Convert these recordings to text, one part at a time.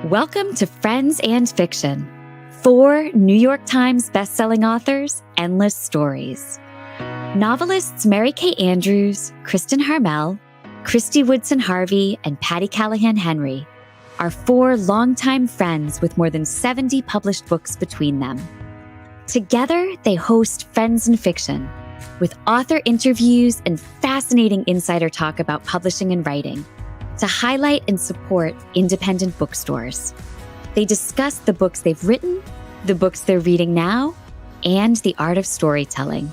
Welcome to Friends and Fiction. 4 New York Times bestselling authors, endless stories. Novelists Mary Kay Andrews, Kristin Harmel, Kristy Woodson Harvey, and Patti Callahan Henry are 4 longtime friends with more than 70 published books between them. Together, they host Friends and Fiction, with author interviews and fascinating insider talk about publishing and writing, to highlight and support independent bookstores. They discuss the books they've written, the books they're reading now, and the art of storytelling.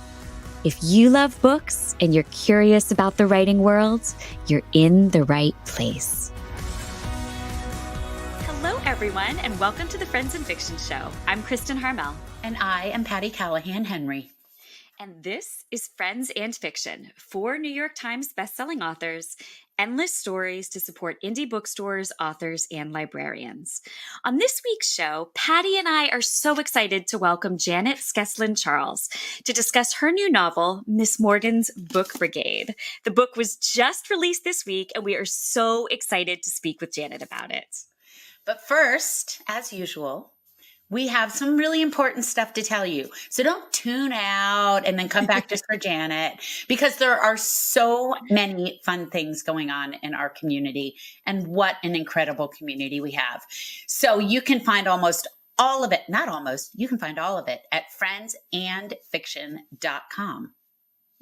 If you love books and you're curious about the writing world, you're in the right place. Hello, everyone, and welcome to the Friends and Fiction Show. I'm Kristin Harmel. And I am Patti Callahan Henry. And this is Friends and Fiction, 4 New York Times bestselling authors, endless stories to support indie bookstores, authors, and librarians. On this week's show, Patti and I are so excited to welcome Janet Skeslien Charles to discuss her new novel, Miss Morgan's Book Brigade. The book was just released this week, and we are so excited to speak with Janet about it. But first, as usual, we have some really important stuff to tell you. So don't tune out and then come back just for Janet, because there are so many fun things going on in our community, and what an incredible community we have. So you can find almost all of it, not almost, you can find all of it at friendsandfiction.com.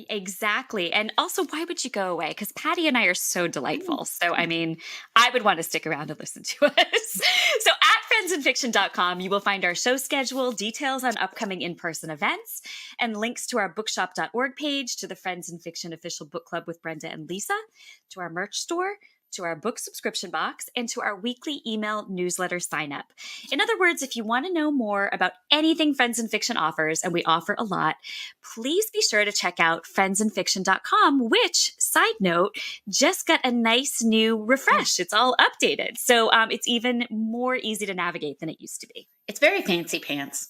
Exactly. And also, why would you go away? Because Patti and I are so delightful. So, I mean, I would want to stick around and listen to us. So at friendsandfiction.com, you will find our show schedule, details on upcoming in-person events, and links to our bookshop.org page, to the Friends and Fiction official book club with Brenda and Lisa, to our merch store, to our book subscription box, and to our weekly email newsletter sign up. In other words, if you want to know more about anything Friends and Fiction offers, and we offer a lot, please be sure to check out friendsandfiction.com, which, side note, just got a nice new refresh. It's all updated. So it's even more easy to navigate than it used to be. It's very fancy pants.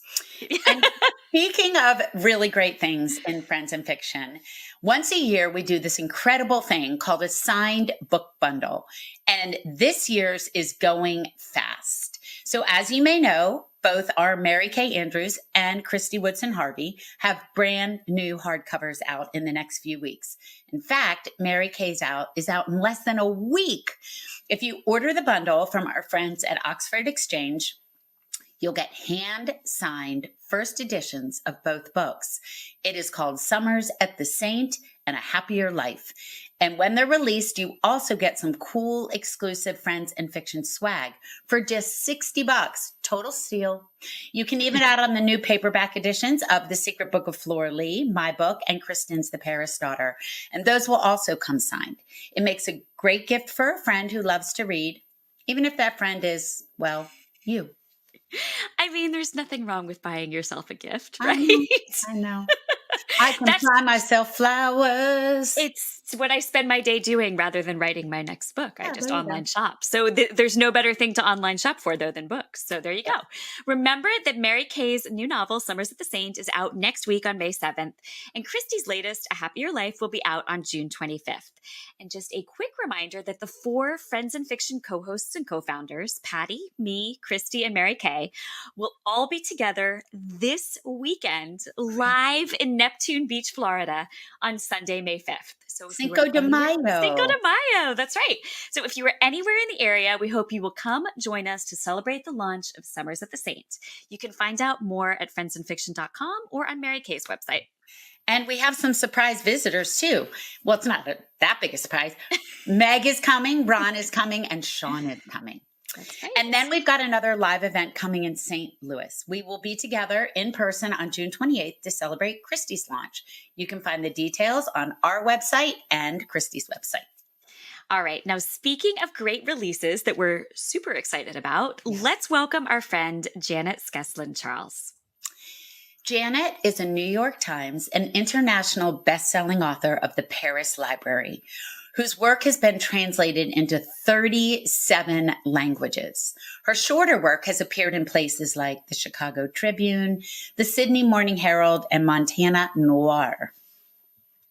And speaking of really great things in Friends and Fiction, once a year we do this incredible thing called a signed book bundle. And this year's is going fast. So as you may know, both our Mary Kay Andrews and Kristy Woodson Harvey have brand new hardcovers out in the next few weeks. In fact, Mary Kay's is out in less than a week. If you order the bundle from our friends at Oxford Exchange, you'll get hand-signed first editions of both books. It is called Summers at the Saint and A Happier Life. And when they're released, you also get some cool exclusive Friends and Fiction swag for just $60. Total steal. You can even add on the new paperback editions of The Secret Book of Flora Lee, my book, and Kristin's The Paris Daughter. And those will also come signed. It makes a great gift for a friend who loves to read, even if that friend is, well, you. I mean, there's nothing wrong with buying yourself a gift, right? I know. I can buy myself flowers. It's what I spend my day doing rather than writing my next book. I just online shop. So there's no better thing to online shop for, though, than books. So there you go. Remember that Mary Kay's new novel, Summers at the Saint, is out next week on May 7th. And Kristy's latest, A Happier Life, will be out on June 25th. And just a quick reminder that the 4 Friends and Fiction co-hosts and co-founders, Patti, me, Kristy, and Mary Kay, will all be together this weekend live in Neptune Beach, Florida on Sunday, May 5th. So Cinco de Mayo. Cinco de Mayo. That's right. So if you are anywhere in the area, we hope you will come join us to celebrate the launch of Summers at the Saint. You can find out more at friendsandfiction.com or on Mary Kay's website. And we have some surprise visitors too. Well, it's not that big a surprise. Meg is coming, Ron is coming, and Sean is coming. That's right. And then we've got another live event coming in St. Louis. We will be together in person on June 28th to celebrate Kristy's launch. You can find the details on our website and Kristy's website. All right. Now, speaking of great releases that we're super excited about, let's welcome our friend Janet Skeslien Charles. Janet is a New York Times and international best-selling author of The Paris Library, whose work has been translated into 37 languages. Her shorter work has appeared in places like the Chicago Tribune, the Sydney Morning Herald, and Montana Noir.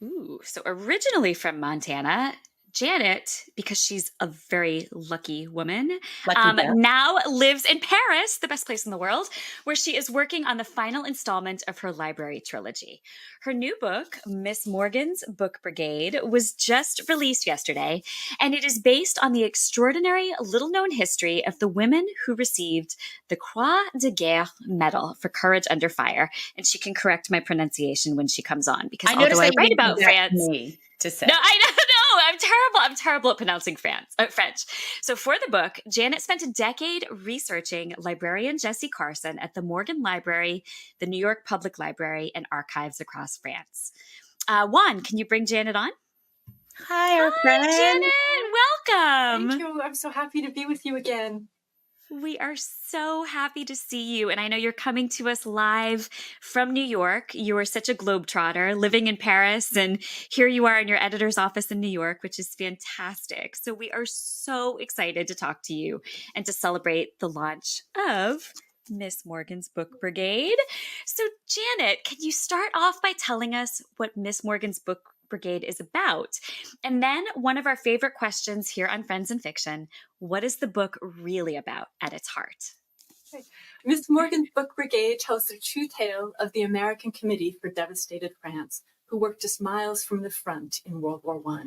Ooh, so originally from Montana, Janet, because she's a very lucky woman, Lucky girl. now lives in Paris, the best place in the world, where she is working on the final installment of her library trilogy. Her new book, Miss Morgan's Book Brigade, was just released yesterday, and it is based on the extraordinary little-known history of the women who received the Croix de Guerre medal for courage under fire. And she can correct my pronunciation when she comes on, because although I write about France, to say. no, I don't know. I'm terrible. I'm terrible at pronouncing French. So for the book, Janet spent a decade researching librarian Jessie Carson at the Morgan Library, the New York Public Library, and archives across France. Juan, can you bring Janet on? Hi, our friend. Janet, welcome. Thank you. I'm so happy to be with you again. We are so happy to see you. And I know you're coming to us live from New York. You are such a globetrotter living in Paris. And here you are in your editor's office in New York, which is fantastic. So we are so excited to talk to you and to celebrate the launch of Miss Morgan's Book Brigade. So Janet, can you start off by telling us what Miss Morgan's Book Brigade is about? And then one of our favorite questions here on Friends and Fiction, what is the book really about at its heart? Miss Morgan's Book Brigade tells the true tale of the American Committee for Devastated France, who worked just miles from the front in World War I.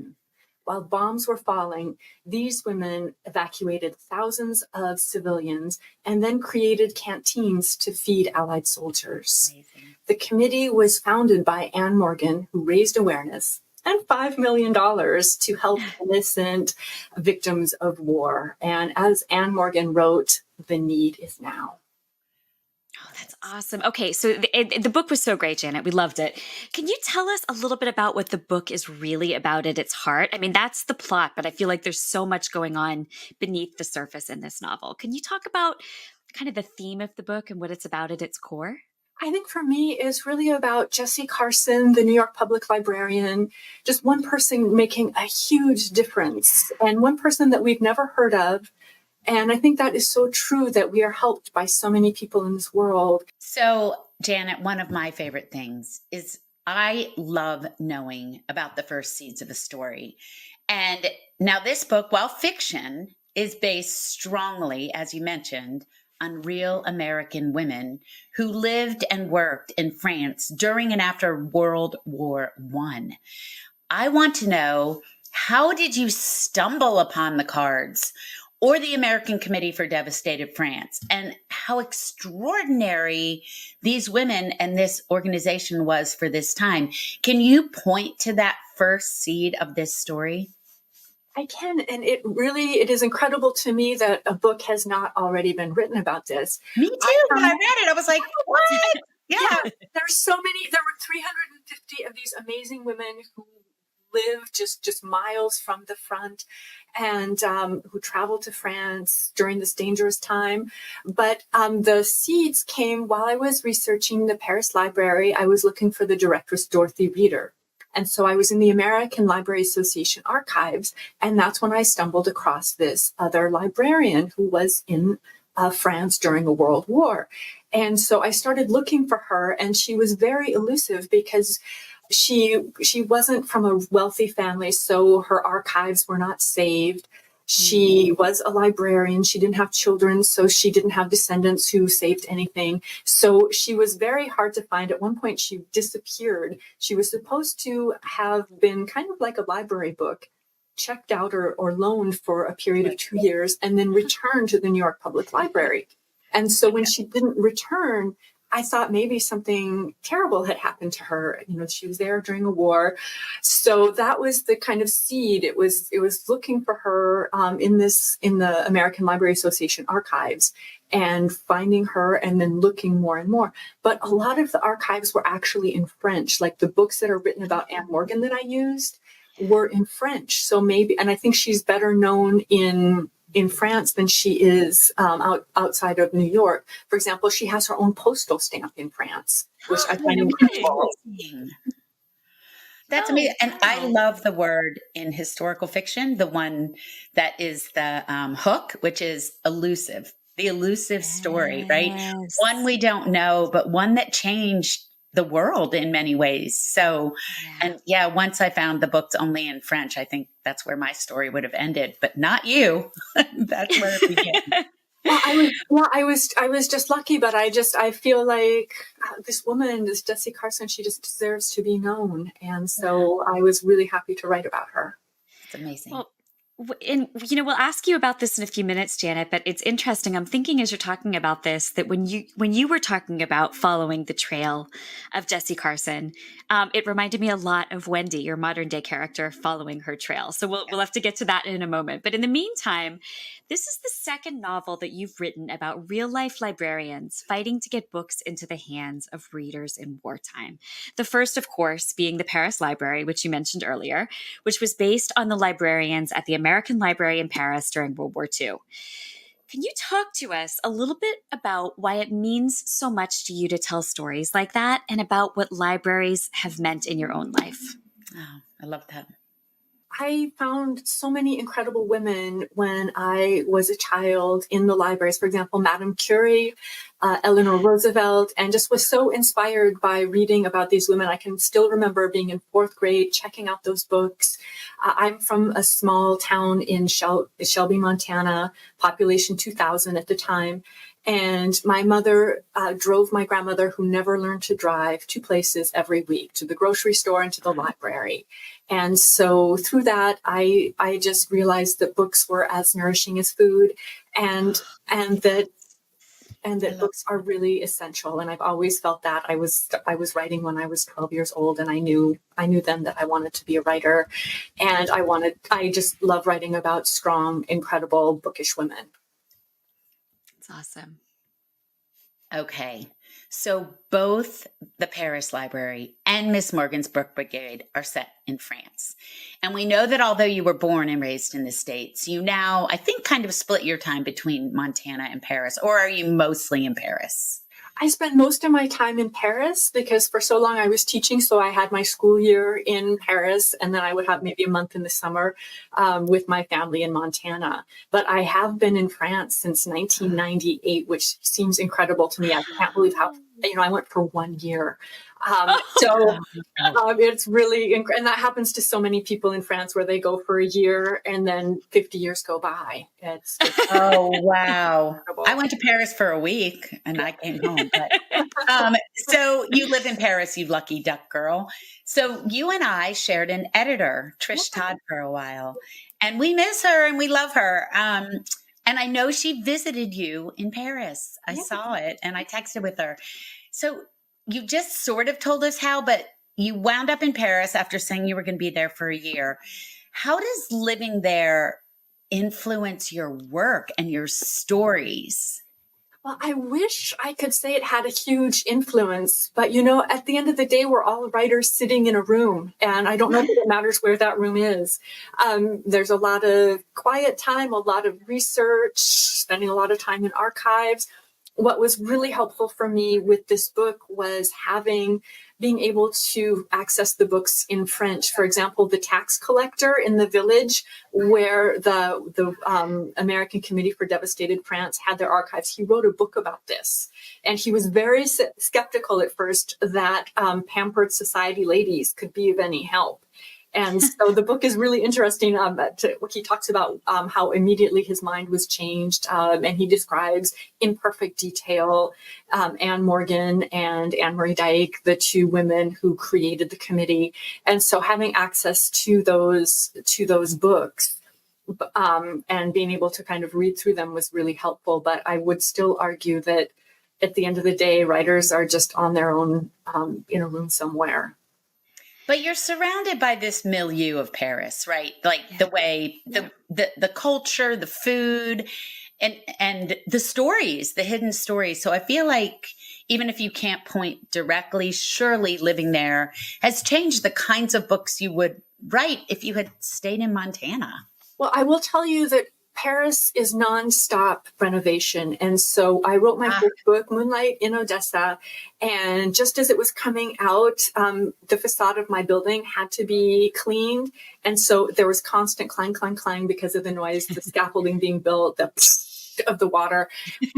While bombs were falling, these women evacuated thousands of civilians and then created canteens to feed Allied soldiers. Amazing. The committee was founded by Anne Morgan, who raised awareness and $5 million to help innocent victims of war. And as Anne Morgan wrote, the need is now. Oh, that's awesome. Okay, so the book was so great, Janet. We loved it. Can you tell us a little bit about what the book is really about at its heart? I mean, that's the plot, but I feel like there's so much going on beneath the surface in this novel. Can you talk about kind of the theme of the book and what it's about at its core? I think for me, it's really about Jessie Carson, the New York Public Librarian, just one person making a huge difference and one person that we've never heard of. And I think that is so true that we are helped by so many people in this world. So, Janet, one of my favorite things is I love knowing about the first seeds of a story. And now this book, while fiction, is based strongly, as you mentioned, on real American women who lived and worked in France during and after World War I. I want to know, how did you stumble upon the cards or the American Committee for Devastated France, and how extraordinary these women and this organization was for this time? Can you point to that first seed of this story? I can, and it is incredible to me that a book has not already been written about this. Me too. When I read it, I was like, what? Yeah. There's so many, there were 350 of these amazing women who live just miles from the front and who traveled to France during this dangerous time. But the seeds came while I was researching the Paris Library. I was looking for the directress, Dorothy Reeder. And so I was in the American Library Association archives, and that's when I stumbled across this other librarian who was in France during a world war. And so I started looking for her, and she was very elusive because she wasn't from a wealthy family, so her archives were not saved. She was a librarian. She didn't have children, so she didn't have descendants who saved anything. So she was very hard to find. At one point, she disappeared. She was supposed to have been kind of like a library book, checked out or loaned for a period of 2 years, and then returned to the New York Public Library. And so when she didn't return, I thought maybe something terrible had happened to her. You know, she was there during a war. So that was the kind of seed. It was looking for her in the American Library Association archives and finding her and then looking more and more. But a lot of the archives were actually in French, like the books that are written about Anne Morgan that I used were in French. So maybe, and I think she's better known in France than she is outside of New York. For example, she has her own postal stamp in France, which I find incredible. That's amazing. And I love the word in historical fiction, the one that is the hook, which is elusive, the elusive story, right? One we don't know, but one that changed the world in many ways. So, and once I found the books only in French, I think that's where my story would have ended, but not you. That's where it began. Well, I was just lucky, but I feel like this woman, this Jessie Carson, she just deserves to be known. And so I was really happy to write about her. It's amazing. Well, and we'll ask you about this in a few minutes, Janet, but it's interesting. I'm thinking as you're talking about this, that when you were talking about following the trail of Jessie Carson, it reminded me a lot of Wendy, your modern day character, following her trail. So we'll have to get to that in a moment. But in the meantime, this is the second novel that you've written about real life librarians fighting to get books into the hands of readers in wartime. The first, of course, being the Paris Library, which you mentioned earlier, which was based on the librarians at the American Library in Paris during World War II. Can you talk to us a little bit about why it means so much to you to tell stories like that, and about what libraries have meant in your own life? Oh, I love that. I found so many incredible women when I was a child in the libraries. For example, Madame Curie, Eleanor Roosevelt, and just was so inspired by reading about these women. I can still remember being in fourth grade, checking out those books. I'm from a small town in Shelby, Montana, population 2,000 at the time. And my mother drove my grandmother, who never learned to drive, 2 places every week, to the grocery store and to the library. And so through that, I just realized that books were as nourishing as food, and that books are really essential. And I've always felt that. I was writing when I was 12 years old, and I knew then that I wanted to be a writer, and I just love writing about strong, incredible, bookish women. Awesome. Okay. So both the Paris Library and Miss Morgan's Book Brigade are set in France. And we know that although you were born and raised in the States, you now, I think, kind of split your time between Montana and Paris, or are you mostly in Paris? I spent most of my time in Paris because for so long I was teaching. So I had my school year in Paris, and then I would have maybe a month in the summer with my family in Montana. But I have been in France since 1998, which seems incredible to me. I can't believe how, I went for 1 year. It's really, and that happens to so many people in France, where they go for a year and then 50 years go by. It's oh, wow. Incredible. I went to Paris for a week and I came home. But, so you live in Paris, you lucky duck girl. So you and I shared an editor, Trish Todd, for a while, and we miss her and we love her. And I know she visited you in Paris. I saw it and I texted with her. So you just sort of told us how, but you wound up in Paris after saying you were going to be there for a year. How does living there influence your work and your stories? Well, I wish I could say it had a huge influence, but at the end of the day, we're all writers sitting in a room, and I don't know if it matters where that room is. There's a lot of quiet time, a lot of research, spending a lot of time in archives. What was really helpful for me with this book was being able to access the books in French. For example, the tax collector in the village where the American Committee for Devastated France had their archives, he wrote a book about this. And he was very skeptical at first that pampered society ladies could be of any help. And so the book is really interesting. He talks about how immediately his mind was changed, and he describes in perfect detail Anne Morgan and Anne Marie Dike, the 2 women who created the committee. And so having access to those books and being able to kind of read through them was really helpful. But I would still argue that at the end of the day, writers are just on their own in a room somewhere. But you're surrounded by this milieu of Paris, right? Like the way, the culture, the food, and the stories, the hidden stories. So I feel like even if you can't point directly, surely living there has changed the kinds of books you would write if you had stayed in Montana. Well, I will tell you that Paris is nonstop renovation. And so I wrote my first book, Moonlight in Odessa. And just as it was coming out, the facade of my building had to be cleaned. And so there was constant clang, clang, clang because of the noise, the scaffolding being built, of the water.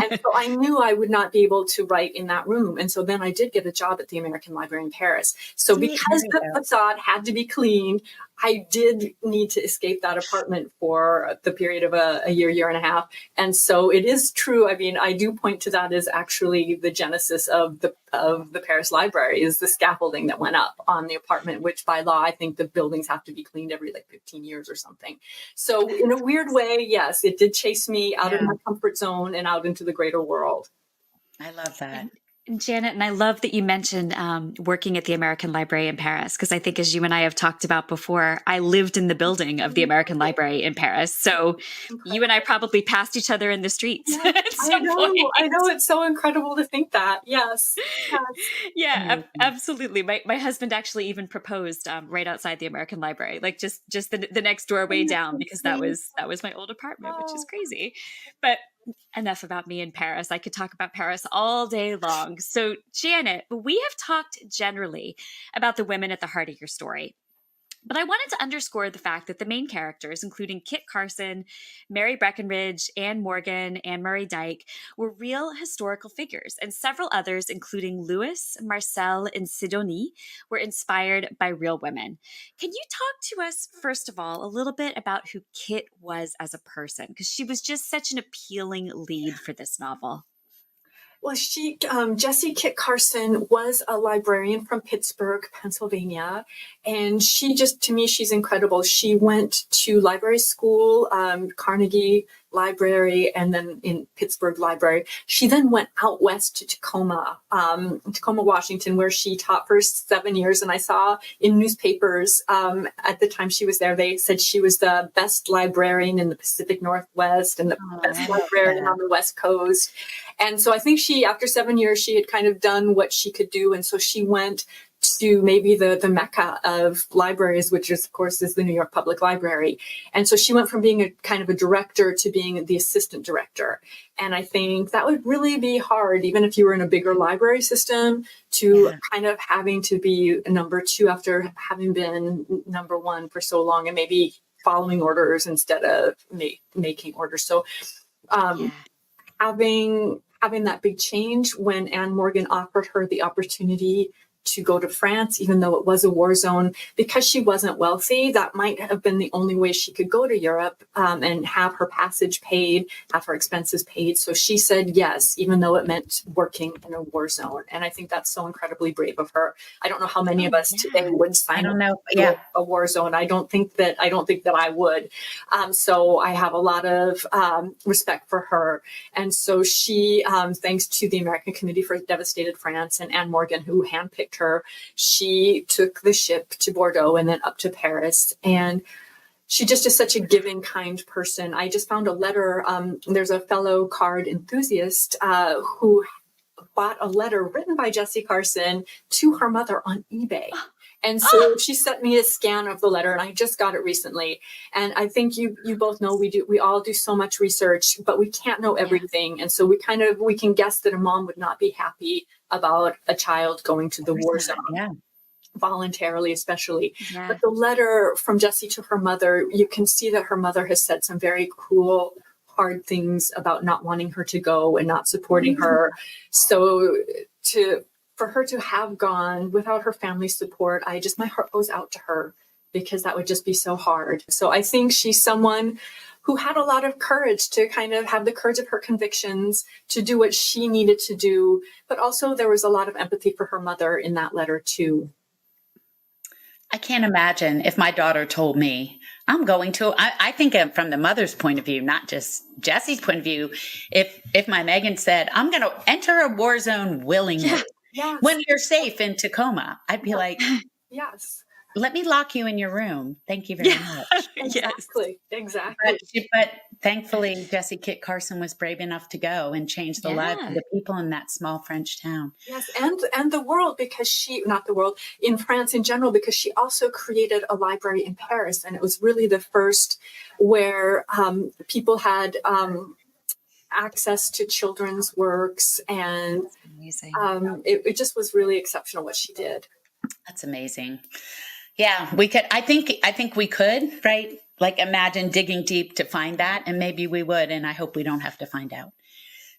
And so I knew I would not be able to write in that room. And so then I did get a job at the American Library in Paris. So because the facade had to be cleaned, I did need to escape that apartment for the period of a year and a half. And so it is true. I mean, I do point to that as actually the genesis of the Paris Library, is the scaffolding that went up on the apartment, which by law, I think the buildings have to be cleaned every 15 years or something. So in a weird way, yes, it did chase me out of my comfort zone and out into the greater world. I love that. And Janet, and I love that you mentioned working at the American Library in Paris, because I think, as you and I have talked about before, I lived in the building of the American Library in Paris. So you and I probably passed each other in the streets at some point. I know. It's so incredible to think that. Yes. Yeah, absolutely. My husband actually even proposed right outside the American Library, like just the next doorway down, because that was my old apartment, which is crazy. But enough about me in Paris. I could talk about Paris all day long. So, Janet, we have talked generally about the women at the heart of your story. But I wanted to underscore the fact that the main characters, including Kit Carson, Mary Breckenridge, Anne Morgan, Anne Murray Dyke, were real historical figures, and several others, including Louis, Marcel, and Sidonie, were inspired by real women. Can you talk to us, first of all, a little bit about who Kit was as a person? Because she was just such an appealing lead for this novel. Well, Jessie Kit Carson was a librarian from Pittsburgh, Pennsylvania. And to me, she's incredible. She went to library school, Carnegie Library, and then in Pittsburgh Library. She then went out west to Tacoma, Washington, where she taught for 7 years. And I saw in newspapers at the time she was there, they said she was the best librarian in the Pacific Northwest and the best librarian on the West Coast. And so I think after 7 years, she had kind of done what she could do. And so she went to maybe the mecca of libraries, which is, of course, is the New York Public Library. And so she went from being a kind of a director to being the assistant director. And I think that would really be hard, even if you were in a bigger library system, to kind of having to be number two after having been number one for so long, and maybe following orders instead of making orders. So having that big change when Anne Morgan offered her the opportunity to go to France, even though it was a war zone, because she wasn't wealthy, that might have been the only way she could go to Europe and have her passage paid, have her expenses paid. So she said yes, even though it meant working in a war zone. And I think that's so incredibly brave of her. I don't know how many of us today would sign up to a war zone. I don't think that I would. So I have a lot of respect for her. And so she, thanks to the American Committee for Devastated France and Anne Morgan, who handpicked her, she took the ship to Bordeaux and then up to Paris. And she just is such a giving, kind person. I just found a letter. There's a fellow card enthusiast who bought a letter written by Jessie Carson to her mother on eBay. And so she sent me a scan of the letter, and I just got it recently. And I think you both know we all do so much research, but we can't know everything. And so we can guess that a mom would not be happy about a child going to the war zone. Voluntarily, especially. But the letter from Jessie to her mother, you can see that her mother has said some very cruel, hard things about not wanting her to go and not supporting her. So for her to have gone without her family's support, my heart goes out to her, because that would just be so hard. So I think she's someone who had a lot of courage to kind of have the courage of her convictions to do what she needed to do. But also there was a lot of empathy for her mother in that letter too. I can't imagine if my daughter told me, I think from the mother's point of view, not just Jessie's point of view, if my Megan said, I'm going to enter a war zone willingly when you're safe in Tacoma, I'd be like, yes. Let me lock you in your room. Thank you very much. Exactly. But thankfully, Jessie Kit Carson was brave enough to go and change the lives of the people in that small French town. Yes, and the world, because in France in general, because she also created a library in Paris. And it was really the first where people had access to children's works. And amazing. It just was really exceptional what she did. That's amazing. Yeah, we could. I think we could, right? like imagine digging deep to find that, and maybe we would, and I hope we don't have to find out.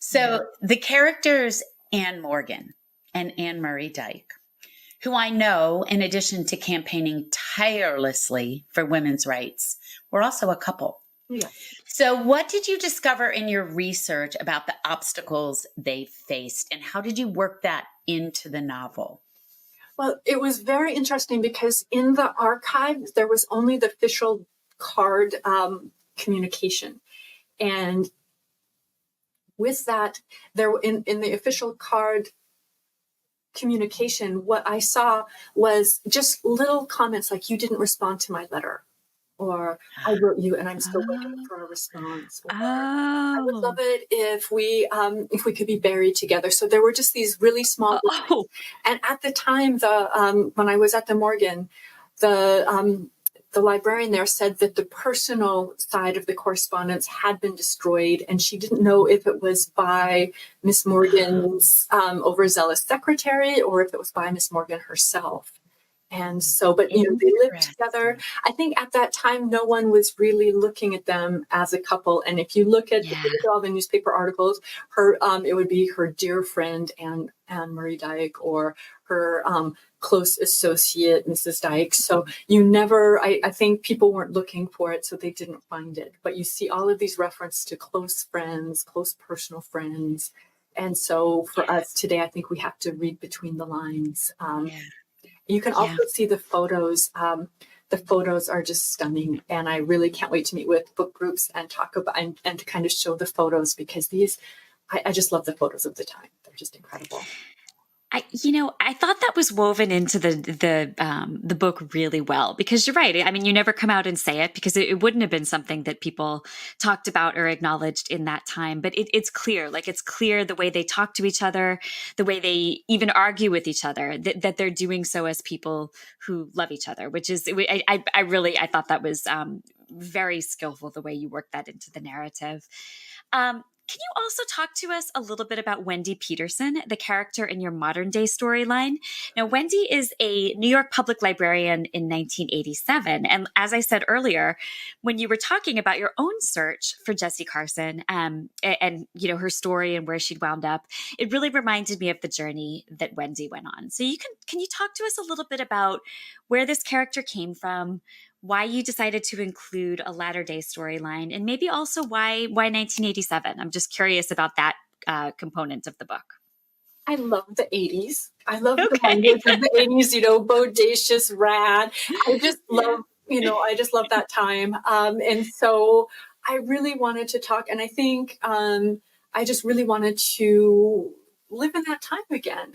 So the characters Anne Morgan and Anne Marie Dyke, who I know, in addition to campaigning tirelessly for women's rights, were also a couple. Yeah. So what did you discover in your research about the obstacles they faced, and how did you work that into the novel? Well, it was very interesting because in the archives, there was only the official card communication. And with that, there in the official card communication, what I saw was just little comments like, you didn't respond to my letter, or I wrote you and I'm still waiting for a response. Or, I would love it if we could be buried together. So there were just these really small lines. And at the time, when I was at the Morgan, the librarian there said that the personal side of the correspondence had been destroyed, and she didn't know if it was by Miss Morgan's overzealous secretary or if it was by Miss Morgan herself. And so, but they lived together. I think at that time, no one was really looking at them as a couple. And if you look at all the newspaper articles, it would be her dear friend Anne Marie Dyke, or her close associate Mrs. Dyke. So you never, I think people weren't looking for it, so they didn't find it. But you see all of these references to close friends, close personal friends. And so for us today, I think we have to read between the lines. You can also see the photos. The photos are just stunning. And I really can't wait to meet with book groups and talk about and to kind of show the photos, because I just love the photos of the time. They're just incredible. I thought that was woven into the book really well, because you're right. I mean, you never come out and say it, because it wouldn't have been something that people talked about or acknowledged in that time. But it's clear, it's clear the way they talk to each other, the way they even argue with each other, that they're doing so as people who love each other, which is, I thought that was very skillful, the way you worked that into the narrative. Can you also talk to us a little bit about Wendy Peterson, the character in your modern day storyline? Now, Wendy is a New York public librarian in 1987. And as I said earlier, when you were talking about your own search for Jessie Carson and her story and where she'd wound up, it really reminded me of the journey that Wendy went on. So can you talk to us a little bit about where this character came from, why you decided to include a latter-day storyline, and maybe also why 1987? I'm just curious about that component of the book. I love the 80s. I love the language of the 80s, bodacious, rad. I just love, that time. And so I really wanted to talk, and I think I just really wanted to live in that time again,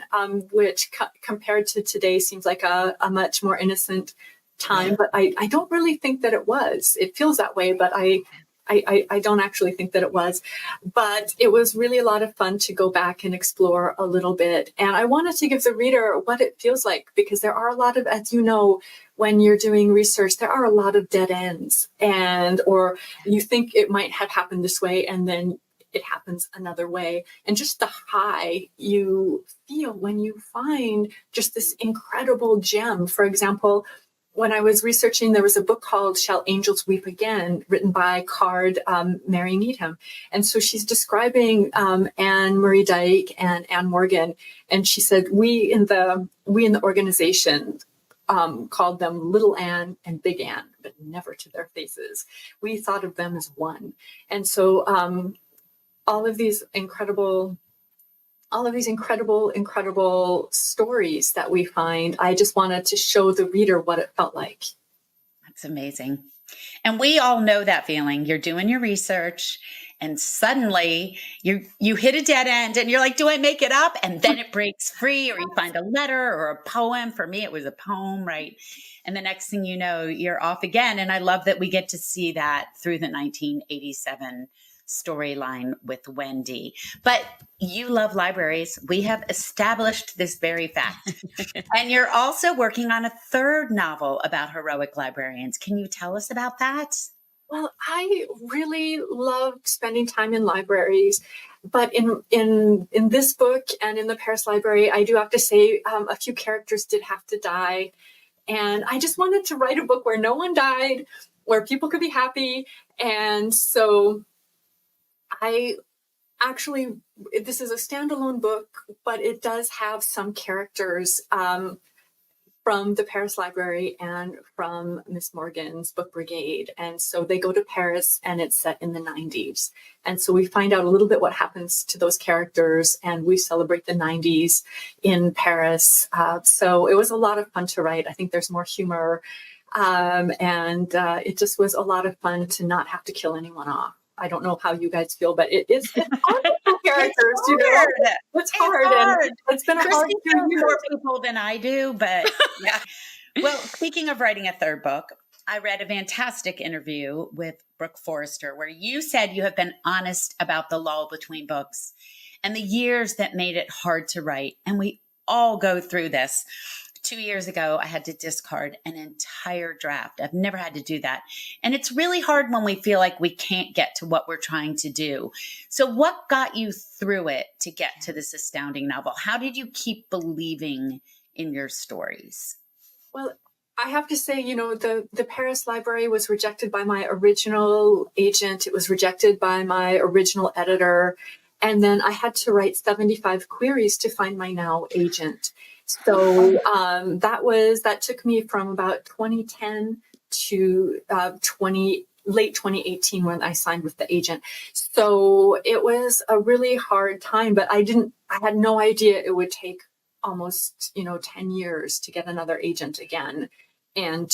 which compared to today seems like a much more innocent time, but I don't really think that it was. It feels that way, but I don't actually think that it was. But it was really a lot of fun to go back and explore a little bit. And I wanted to give the reader what it feels like, because there are a lot of, as you know, when you're doing research, there are a lot of dead ends, or you think it might have happened this way, and then it happens another way. And just the high you feel when you find just this incredible gem. For example, when I was researching, there was a book called Shall Angels Weep Again, written by Card Mary Needham. And so she's describing Anne Marie Dyke and Anne Morgan. And she said, we in the organization called them Little Anne and Big Anne, but never to their faces. We thought of them as one. And so all of these incredible stories that we find, I just wanted to show the reader what it felt like. That's amazing. And we all know that feeling. You're doing your research and suddenly you hit a dead end and you're like, do I make it up? And then it breaks free, or you find a letter or a poem. For me, it was a poem, right? And the next thing you know, you're off again. And I love that we get to see that through the 1987 storyline with Wendy. But you love libraries. We have established this very fact. And you're also working on a third novel about heroic librarians. Can you tell us about that? Well, I really loved spending time in libraries, but in this book and in the Paris Library, I do have to say a few characters did have to die. And I just wanted to write a book where no one died, where people could be happy. And so I actually, this is a standalone book, but it does have some characters from the Paris Library and from Miss Morgan's book Brigade. And so they go to Paris, and it's set in the 90s. And so we find out a little bit what happens to those characters, and we celebrate the 90s in Paris. So it was a lot of fun to write. I think there's more humor. And it just was a lot of fun to not have to kill anyone off. I don't know how you guys feel, but it's hard to kill characters, you know? It's hard. And it's been a hard Kristy knows more people than I do, but yeah. Well, speaking of writing a third book, I read a fantastic interview with Brooke Forrester where you said you have been honest about the lull between books and the years that made it hard to write. And we all go through this. 2 years ago, I had to discard an entire draft. I've never had to do that. And it's really hard when we feel like we can't get to what we're trying to do. So what got you through it to get to this astounding novel? How did you keep believing in your stories? Well, I have to say, you know, the Paris Library was rejected by my original agent. It was rejected by my original editor. And then I had to write 75 queries to find my now agent. So that took me from about 2010 to late 2018 when I signed with the agent. So it was a really hard time, but I had no idea it would take almost, 10 years to get another agent again. And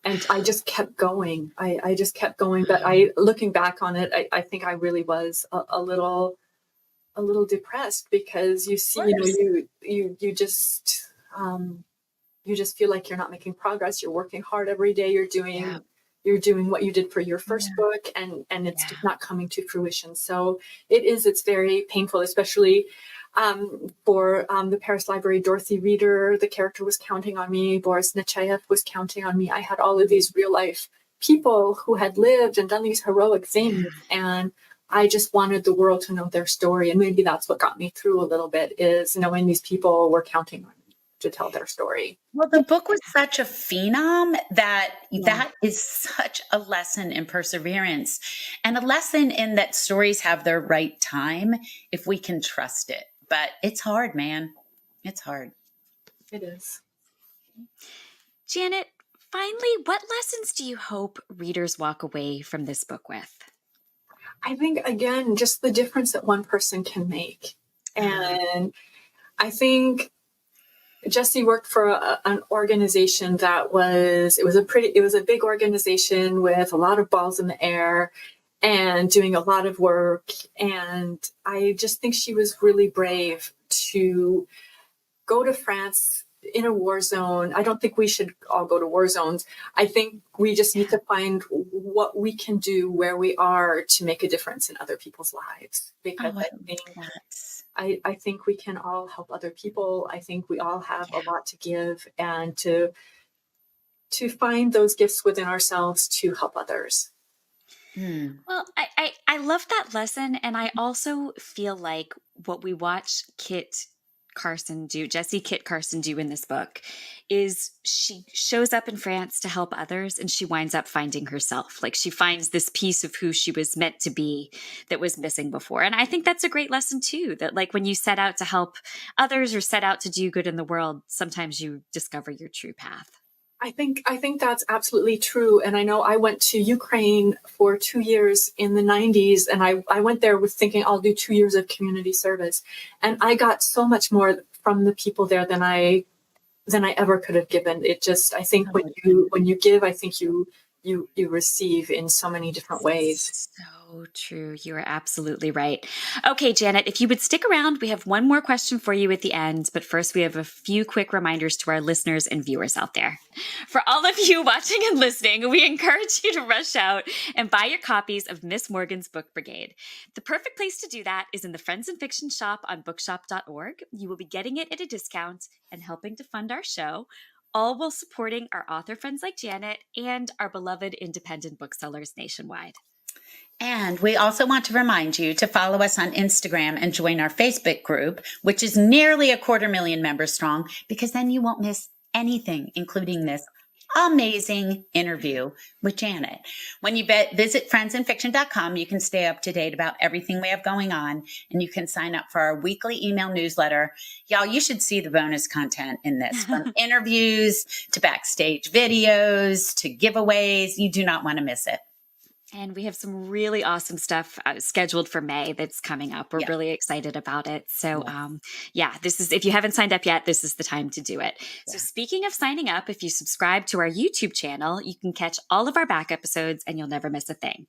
and I just kept going. I just kept going. But looking back on it, I think I really was a little depressed because you see, you just feel like you're not making progress. You're working hard every day. You're doing what you did for your first book, and it's just not coming to fruition. So it's very painful, especially for the Paris Library. Dorothy Reeder, the character, was counting on me. Boris Nechayev was counting on me. I had all of these real life people who had lived and done these heroic things, and I just wanted the world to know their story. And maybe that's what got me through a little bit, is knowing these people were counting on me to tell their story. Well, the book was such a phenom that is such a lesson in perseverance, and a lesson in that stories have their right time if we can trust it. But it's hard, man. It's hard. It is. Janet, finally, what lessons do you hope readers walk away from this book with? I think, again, just the difference that one person can make. And I think Jessie worked for an organization that was a big organization with a lot of balls in the air and doing a lot of work. And I just think she was really brave to go to France in a war zone. I don't think we should all go to war zones. I think we just need to find what we can do where we are to make a difference in other people's lives. Because I think we can all help other people. I think we all have a lot to give, and to find those gifts within ourselves to help others. Well, I love that lesson. And I also feel like what we watch Jessie Kit Carson do in this book, is she shows up in France to help others, and she winds up finding herself. Like, she finds this piece of who she was meant to be that was missing before. And I think that's a great lesson too, that like when you set out to help others or set out to do good in the world, sometimes you discover your true path. I think that's absolutely true. And I know I went to Ukraine for 2 years in the 90s, and I went there with thinking I'll do 2 years of community service. And I got so much more from the people there than I ever could have given. It just, I think when you give, I think you receive in so many different ways. So true. You are absolutely right. Okay, Janet, if you would stick around, we have one more question for you at the end. But first, we have a few quick reminders to our listeners and viewers out there. For all of you watching and listening, we encourage you to rush out and buy your copies of Miss Morgan's Book Brigade. The perfect place to do that is in the Friends and Fiction shop on bookshop.org. You will be getting it at a discount and helping to fund our show, all while supporting our author friends like Janet and our beloved independent booksellers nationwide. And we also want to remind you to follow us on Instagram and join our Facebook group, which is nearly 250,000 members strong, because then you won't miss anything, including this amazing interview with Janet. When you visit friendsandfiction.com, you can stay up to date about everything we have going on, and you can sign up for our weekly email newsletter. Y'all, you should see the bonus content in this, from interviews to backstage videos to giveaways. You do not want to miss it. And we have some really awesome stuff scheduled for May that's coming up. We're really excited about it. So this is, if you haven't signed up yet, this is the time to do it. So speaking of signing up, if you subscribe to our YouTube channel, you can catch all of our back episodes and you'll never miss a thing.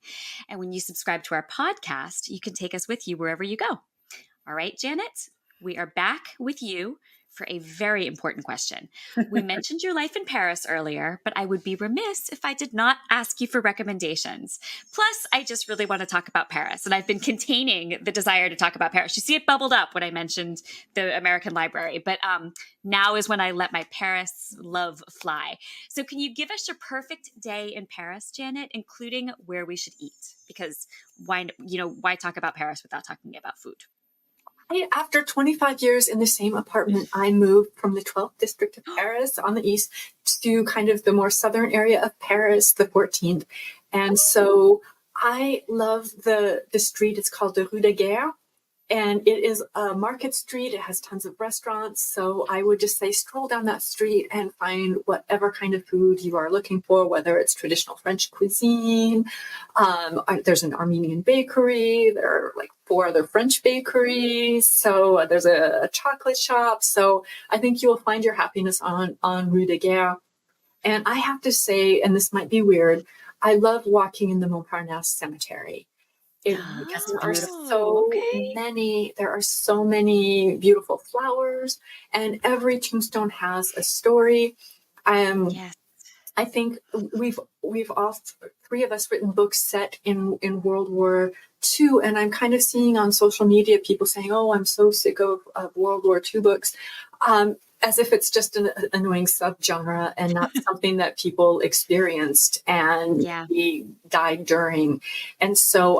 And when you subscribe to our podcast, you can take us with you wherever you go. All right, Janet, we are back with you for a very important question. We mentioned your life in Paris earlier, but I would be remiss if I did not ask you for recommendations. Plus, I just really want to talk about Paris, and I've been containing the desire to talk about Paris. You see it bubbled up when I mentioned the American Library, but now is when I let my Paris love fly. So can you give us your perfect day in Paris, Janet, including where we should eat? Because why talk about Paris without talking about food? After 25 years in the same apartment, I moved from the 12th district of Paris on the east to kind of the more southern area of Paris, the 14th. And so I love the street. It's called the Rue de Guerre. And it is a market street. It has tons of restaurants. So I would just say stroll down that street and find whatever kind of food you are looking for, whether it's traditional French cuisine. There's an Armenian bakery. There are like 4 other French bakeries. So there's a chocolate shop. So I think you will find your happiness on Rue de Guerre. And I have to say, and this might be weird, I love walking in the Montparnasse Cemetery. Because there are so many beautiful flowers, and every tombstone has a story. I think we've all 3 of us written books set in World War II, and I'm kind of seeing on social media people saying, "Oh, I'm so sick of World War II books." As if it's just an annoying subgenre and not something that people experienced and we died during. And so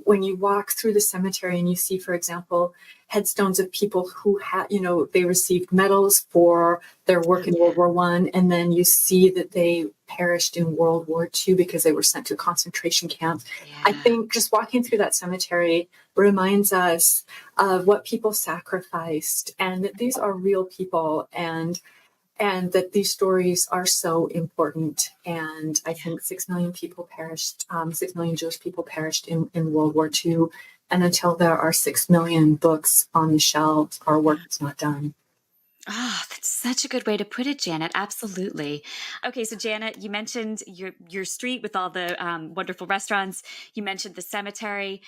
when you walk through the cemetery and you see, for example, headstones of people who had, they received medals for their work in World War I, and then you see that they perished in World War II because they were sent to concentration camps. I think just walking through that cemetery reminds us of what people sacrificed, and that these are real people, and that these stories are so important. And I think 6 million people perished, 6 million Jewish people perished in World War II. And until there are 6 million books on the shelves, our work is not done. Oh, that's such a good way to put it, Janet. Absolutely. Okay, so Janet, you mentioned your street with all the wonderful restaurants. You mentioned the cemetery.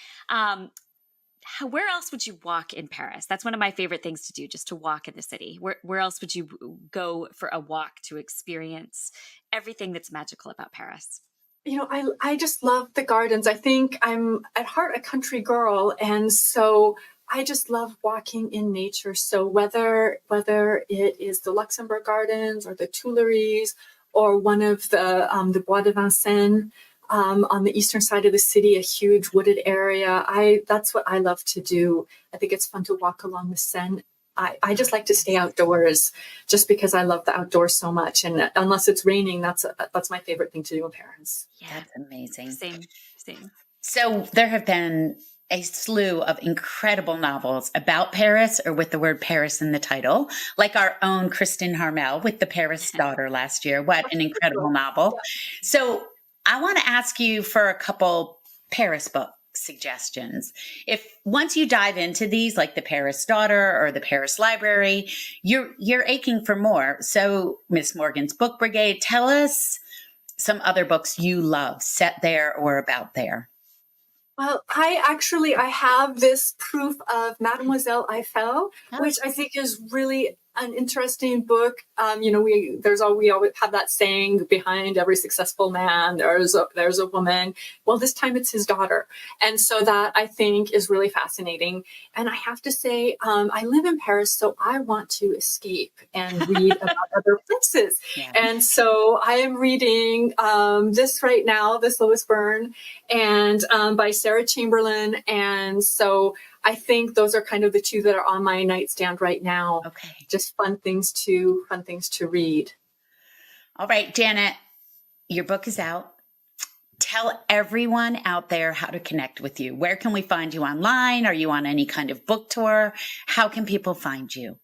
Where else would you walk in Paris? That's one of my favorite things to do, just to walk in the city. Where else would you go for a walk to experience everything that's magical about Paris? I just love the gardens. I think I'm at heart a country girl, and so I just love walking in nature. So whether it is the Luxembourg Gardens or the Tuileries or one of the Bois de Vincennes on the eastern side of the city, a huge wooded area, that's what I love to do. I think it's fun to walk along the Seine. I just like to stay outdoors just because I love the outdoors so much. And unless it's raining, that's my favorite thing to do in Paris. Yeah, that's amazing. Same. So there have been a slew of incredible novels about Paris or with the word Paris in the title, like our own Kristin Harmel with The Paris Daughter last year. What an incredible novel. So I want to ask you for a couple Paris book suggestions. If once you dive into these, like The Paris Daughter or The Paris Library, you're aching for more. So Miss Morgan's Book Brigade, tell us some other books you love set there or about there. Well, I have this proof of Mademoiselle Eiffel, which I think is really an interesting book. We always have that saying, behind every successful man, there's a woman. Well, this time it's his daughter. And so that I think is really fascinating. And I have to say, I live in Paris, so I want to escape and read about other places. Yeah. And so I am reading this right now, The Slowest Burn, and by Sarah Chamberlain. And so I think those are kind of the 2 that are on my nightstand right now. Okay. Just fun things to read. All right, Janet, your book is out. Tell everyone out there how to connect with you. Where can we find you online? Are you on any kind of book tour? How can people find you?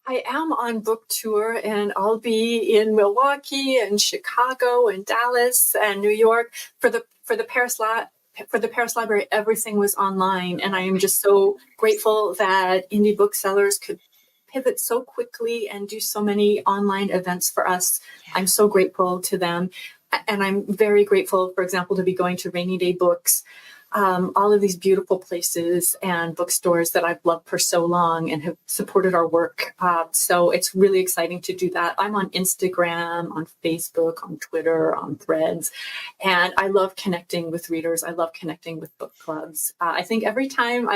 I am on book tour, and I'll be in Milwaukee and Chicago and Dallas and New York for the Paris Library. Everything was online, and I am just so grateful that indie booksellers could pivot so quickly and do so many online events for us. I'm so grateful to them, and I'm very grateful, for example, to be going to Rainy Day Books. All of these beautiful places and bookstores that I've loved for so long and have supported our work. So it's really exciting to do that. I'm on Instagram, on Facebook, on Twitter, on Threads, and I love connecting with readers. I love connecting with book clubs. I think every time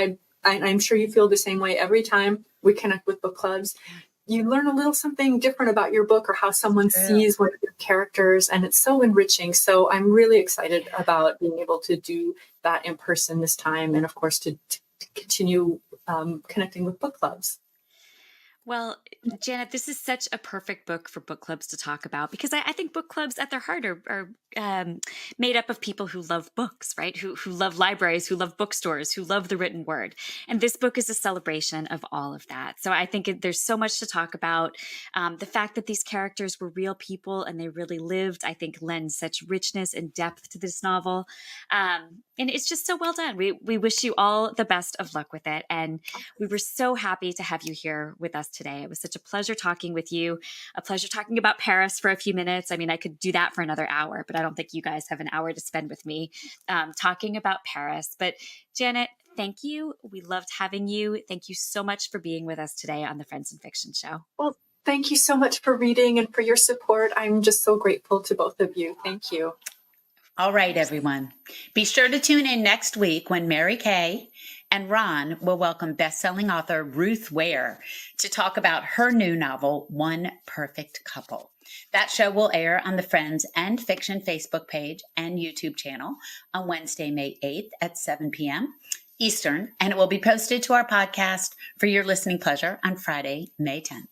I'm sure you feel the same way. Every time we connect with book clubs, you learn a little something different about your book or how someone sees one of your characters, and it's so enriching. So I'm really excited about being able to do that in person this time, and of course to continue connecting with book clubs. Well, Janet, this is such a perfect book for book clubs to talk about, because I think book clubs at their heart are made up of people who love books, right? Who love libraries, who love bookstores, who love the written word. And this book is a celebration of all of that. So I think there's so much to talk about. The fact that these characters were real people and they really lived, I think lends such richness and depth to this novel. And it's just so well done. We wish you all the best of luck with it. And we were so happy to have you here with us today. It was such a pleasure talking with you, a pleasure talking about Paris for a few minutes. I mean, I could do that for another hour, but I don't think you guys have an hour to spend with me talking about Paris. But Janet, thank you. We loved having you. Thank you so much for being with us today on the Friends in Fiction Show. Well, thank you so much for reading and for your support. I'm just so grateful to both of you. Thank you. All right, everyone. Be sure to tune in next week when Mary Kay and Ron will welcome best-selling author Ruth Ware to talk about her new novel, One Perfect Couple. That show will air on the Friends and Fiction Facebook page and YouTube channel on Wednesday, May 8th at 7 p.m. Eastern, and it will be posted to our podcast for your listening pleasure on Friday, May 10th.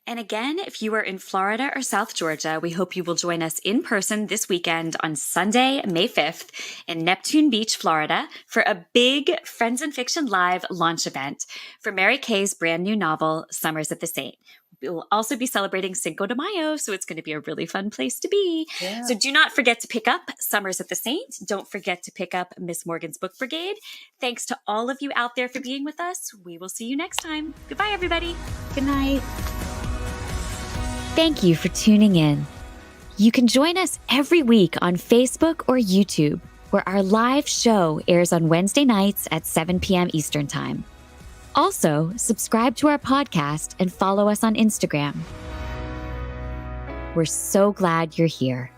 And again, if you are in Florida or South Georgia, we hope you will join us in person this weekend on Sunday, May 5th in Neptune Beach, Florida for a big Friends in Fiction Live launch event for Mary Kay's brand new novel, Summers at the Saint. We'll also be celebrating Cinco de Mayo, so it's going to be a really fun place to be. Yeah. So do not forget to pick up Summers at the Saint. Don't forget to pick up Miss Morgan's Book Brigade. Thanks to all of you out there for being with us. We will see you next time. Goodbye, everybody. Good night. Thank you for tuning in. You can join us every week on Facebook or YouTube, where our live show airs on Wednesday nights at 7 p.m. Eastern Time. Also, subscribe to our podcast and follow us on Instagram. We're so glad you're here.